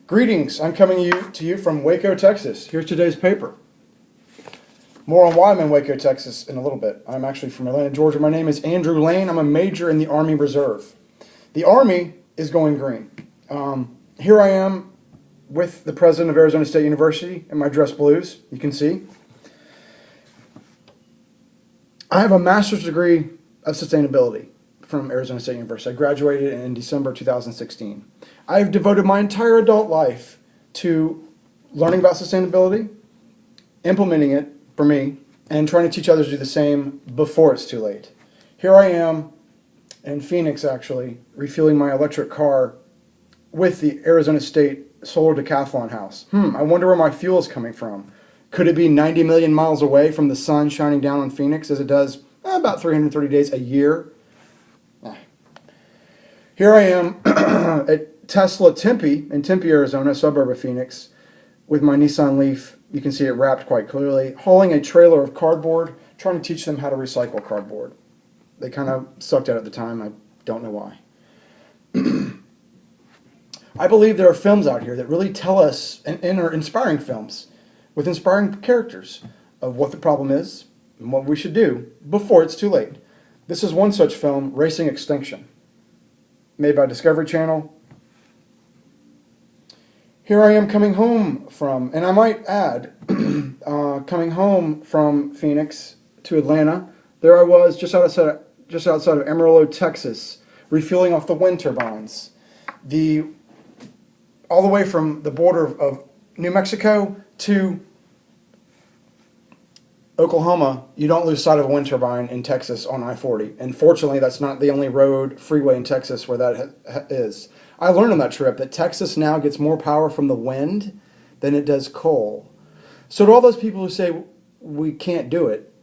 Greetings, I'm coming to you from Waco, Texas. Here's today's paper. More on why I'm in Waco, Texas in a little bit. I'm actually from Atlanta, Georgia. My name is Andrew Lane. I'm a major in the Army Reserve. The Army is going green. Here I am with the president of Arizona State University in my dress blues, you can see. I have a master's degree of sustainability from Arizona State University. I graduated in December 2016. I've devoted my entire adult life to learning about sustainability, implementing it for me, and trying to teach others to do the same before it's too late. Here I am in Phoenix, actually, refueling my electric car with the Arizona State Solar Decathlon House. I wonder where my fuel is coming from. Could it be 90 million miles away from the sun shining down on Phoenix as it does about 330 days a year? Here I am at Tesla Tempe, in Tempe, Arizona, a suburb of Phoenix, with my Nissan Leaf. You can see it wrapped quite clearly, hauling a trailer of cardboard, trying to teach them how to recycle cardboard. They kind of sucked at it at the time. I don't know why. I believe there are films out here that really tell us, and are inspiring films, with inspiring characters, of what the problem is and what we should do before it's too late. This is one such film, Racing Extinction, made by Discovery Channel. Here I am coming home from, and I might add, coming home from Phoenix to Atlanta. There I was just outside of Amarillo, Texas, refueling off the wind turbines. All the way from the border of New Mexico to Oklahoma, you don't lose sight of a wind turbine in Texas on I-40. And fortunately, that's not the only freeway in Texas where that is. I learned on that trip that Texas now gets more power from the wind than it does coal. So to all those people who say we can't do it,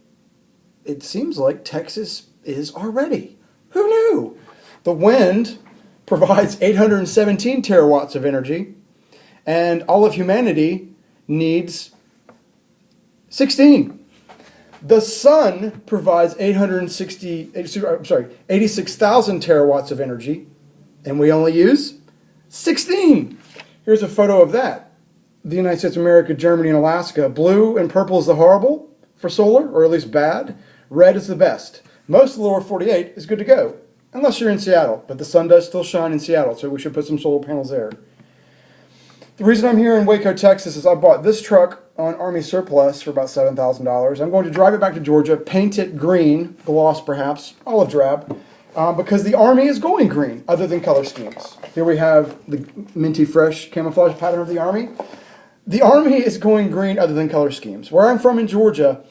it seems like Texas is already. Who knew? The wind provides 817 terawatts of energy, and all of humanity needs 16. The sun provides 86,000 terawatts of energy, and we only use 16. Here's a photo of that. The United States of America, Germany, and Alaska. Blue and purple is the horrible for solar, or at least bad. Red is the best. Most of the lower 48 is good to go, unless you're in Seattle. But the sun does still shine in Seattle, so we should put some solar panels there. The reason I'm here in Waco, Texas is I bought this truck on Army surplus for about $7,000. I'm going to drive it back to Georgia, paint it green, gloss perhaps, olive drab, because the Army is going green, other than color schemes. Here we have the minty fresh camouflage pattern of the Army. The Army is going green other than color schemes. Where I'm from in Georgia,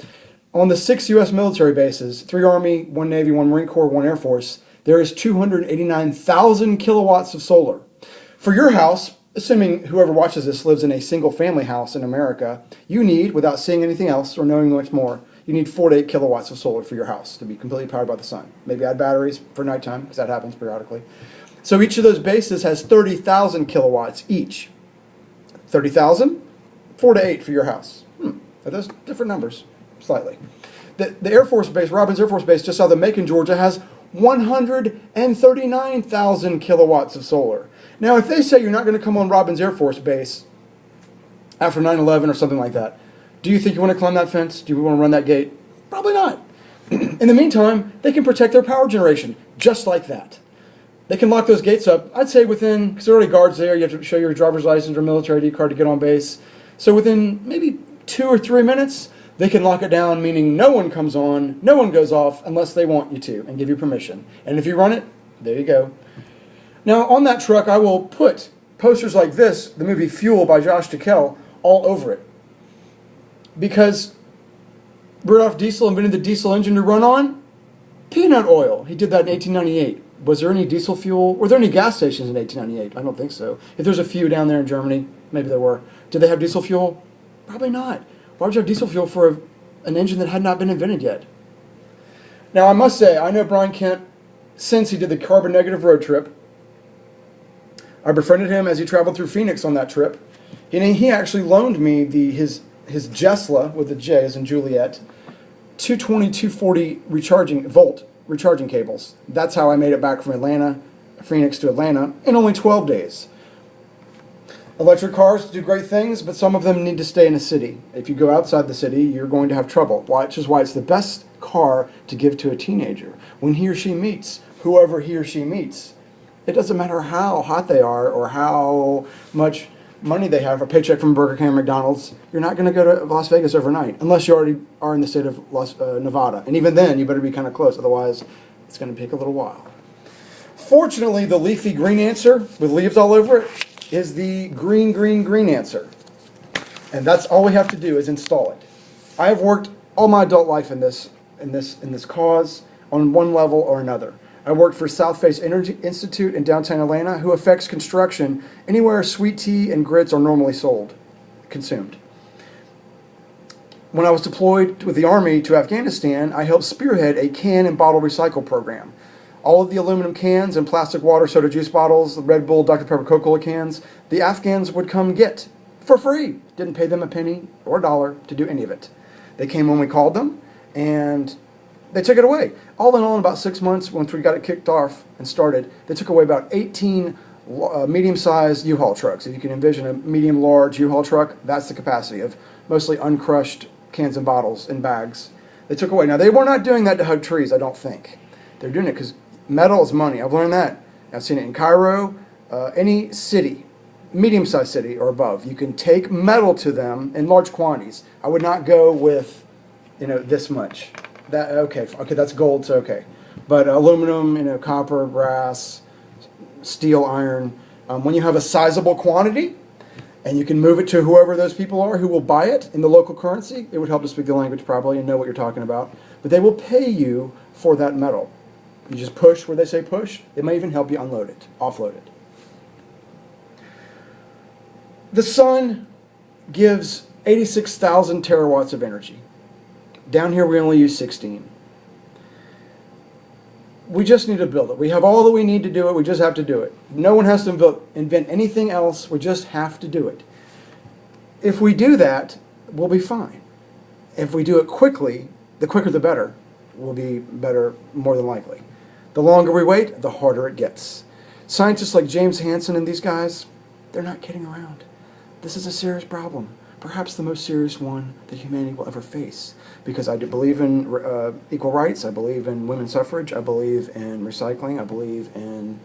on the 6 U.S. military bases, 3 Army, 1 Navy, 1 Marine Corps, 1 Air Force, there is 289,000 kilowatts of solar. For your house, assuming whoever watches this lives in a single-family house in America, you need, without seeing anything else or knowing much more, you need 4 to 8 kilowatts of solar for your house to be completely powered by the sun. Maybe add batteries for nighttime, because that happens periodically. So each of those bases has 30,000 kilowatts each. 30,000, 4 to 8 for your house. Are those different numbers? Slightly. The Air Force Base, Robins Air Force Base, just south of Macon, Georgia, has 139,000 kilowatts of solar. Now, if they say you're not going to come on Robins Air Force Base after 9/11 or something like that, do you think you want to climb that fence? Do you want to run that gate? Probably not. In the meantime, they can protect their power generation just like that. They can lock those gates up, I'd say within, because there are already guards there, you have to show your driver's license or military ID card to get on base. So within maybe 2 or 3 minutes, they can lock it down, meaning no one comes on, no one goes off unless they want you to and give you permission. And if you run it, there you go. Now, on that truck, I will put posters like this, the movie Fuel by Josh Tickell, all over it. Because Rudolph Diesel invented the diesel engine to run on peanut oil. He did that in 1898. Was there any diesel fuel? Were there any gas stations in 1898? I don't think so. If there's a few down there in Germany, maybe there were. Did they have diesel fuel? Probably not. Why would you have diesel fuel for an engine that had not been invented yet? Now, I must say, I know Brian Kent since he did the carbon negative road trip. I befriended him as he traveled through Phoenix on that trip. And he actually loaned me his Jesla, with the J as in Juliet, 220, 240 volt recharging cables. That's how I made it back from Phoenix to Atlanta in only 12 days. Electric cars do great things, but some of them need to stay in a city. If you go outside the city, you're going to have trouble, which is why it's the best car to give to a teenager when he or she meets whoever he or she meets. It doesn't matter how hot they are or how much money they have, a paycheck from Burger King or McDonald's. You're not going to go to Las Vegas overnight unless you already are in the state of Nevada. And even then, you better be kind of close. Otherwise, it's going to take a little while. Fortunately, the leafy green answer with leaves all over it is the green, green, green answer. And that's all we have to do is install it. I have worked all my adult life in this cause on one level or another. I worked for South Face Energy Institute in downtown Atlanta, who affects construction anywhere sweet tea and grits are normally consumed. When I was deployed with the Army to Afghanistan, I helped spearhead a can and bottle recycle program. All of the aluminum cans and plastic water soda juice bottles, the Red Bull, Dr. Pepper, Coca-Cola cans, the Afghans would come get for free. Didn't pay them a penny or a dollar to do any of it. They came when we called them, and they took it away. All in all, in about 6 months, once we got it kicked off and started, they took away about 18 medium-sized U-Haul trucks. If you can envision a medium-large U-Haul truck, that's the capacity of mostly uncrushed cans and bottles in bags. They took away. Now, they were not doing that to hug trees, I don't think. They're doing it because metal is money. I've learned that. I've seen it in Cairo, any city, medium-sized city or above. You can take metal to them in large quantities. I would not go with, this much. Okay, that's gold, so okay. But aluminum, copper, brass, steel, iron. When you have a sizable quantity, and you can move it to whoever those people are who will buy it in the local currency, it would help to speak the language probably and know what you're talking about. But they will pay you for that metal. You just push where they say push. It may even help you unload it, offload it. The sun gives 86,000 terawatts of energy. Down here we only use 16. We just need to build it. We have all that we need to do it. We just have to do it. No one has to invent anything else. We just have to do it. If we do that, we'll be fine. If we do it quickly, the quicker the better. We'll be better more than likely. The longer we wait, the harder it gets. Scientists like James Hansen and these guys, they're not kidding around. This is a serious problem. Perhaps the most serious one that humanity will ever face. Because I do believe in equal rights, I believe in women's suffrage, I believe in recycling, I believe in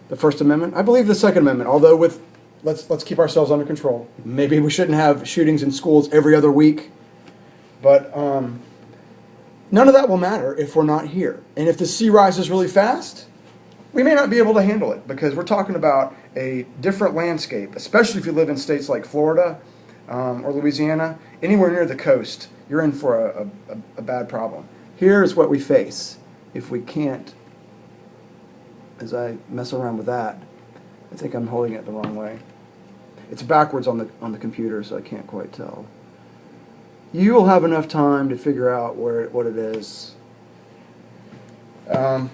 the First Amendment, I believe the Second Amendment, although let's keep ourselves under control. Maybe we shouldn't have shootings in schools every other week, but none of that will matter if we're not here. And if the sea rises really fast, we may not be able to handle it because we're talking about a different landscape, especially if you live in states like Florida or Louisiana, anywhere near the coast. You're in for a bad problem. Here's what we face if we can't, as I mess around with that, I think I'm holding it the wrong way. It's backwards on the computer, so I can't quite tell. You will have enough time to figure out what it is. And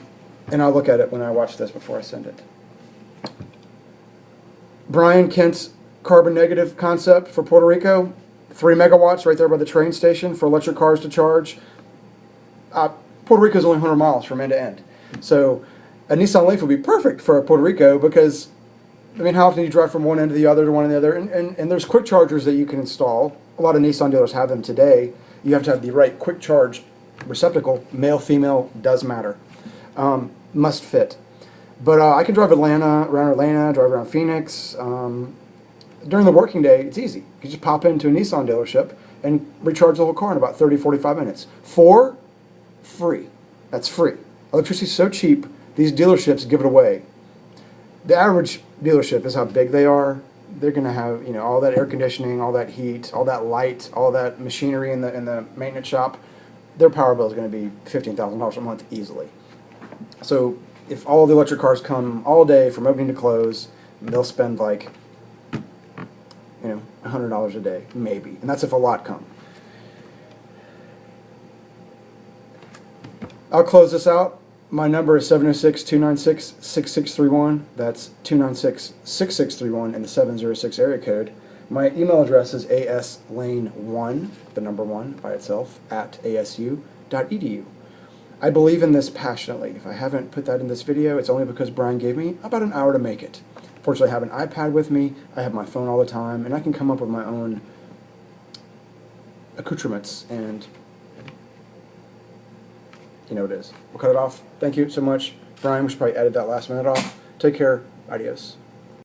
I'll look at it when I watch this before I send it. Brian Kent's carbon negative concept for Puerto Rico, 3 megawatts right there by the train station for electric cars to charge. Puerto Rico is only 100 miles from end to end. So a Nissan Leaf would be perfect for Puerto Rico because, how often do you drive from one end to the other to one and the other? And there's quick chargers that you can install. A lot of Nissan dealers have them today. You have to have the right quick charge receptacle. Male, female, does matter. Must fit. But I can drive around Atlanta, drive around Phoenix. During the working day, it's easy. You just pop into a Nissan dealership and recharge the whole car in about 30, 45 minutes. Free. That's free. Electricity is so cheap, these dealerships give it away. The average dealership is how big they are. They're going to have all that air conditioning, all that heat, all that light, all that machinery in the maintenance shop. Their power bill is going to be $15,000 a month easily. So if all the electric cars come all day from opening to close, they'll spend like $100 a day, maybe. And that's if a lot come. I'll close this out. My number is 706-296-6631. That's 296-6631 in the 706 area code. My email address is aslane1, the number 1 by itself, @asu.edu. I believe in this passionately. If I haven't put that in this video, it's only because Brian gave me about an hour to make it. Fortunately, I have an iPad with me, I have my phone all the time, and I can come up with my own accoutrements, and you know it is. We'll cut it off. Thank you so much. Brian, we should probably edit that last minute off. Take care. Adios.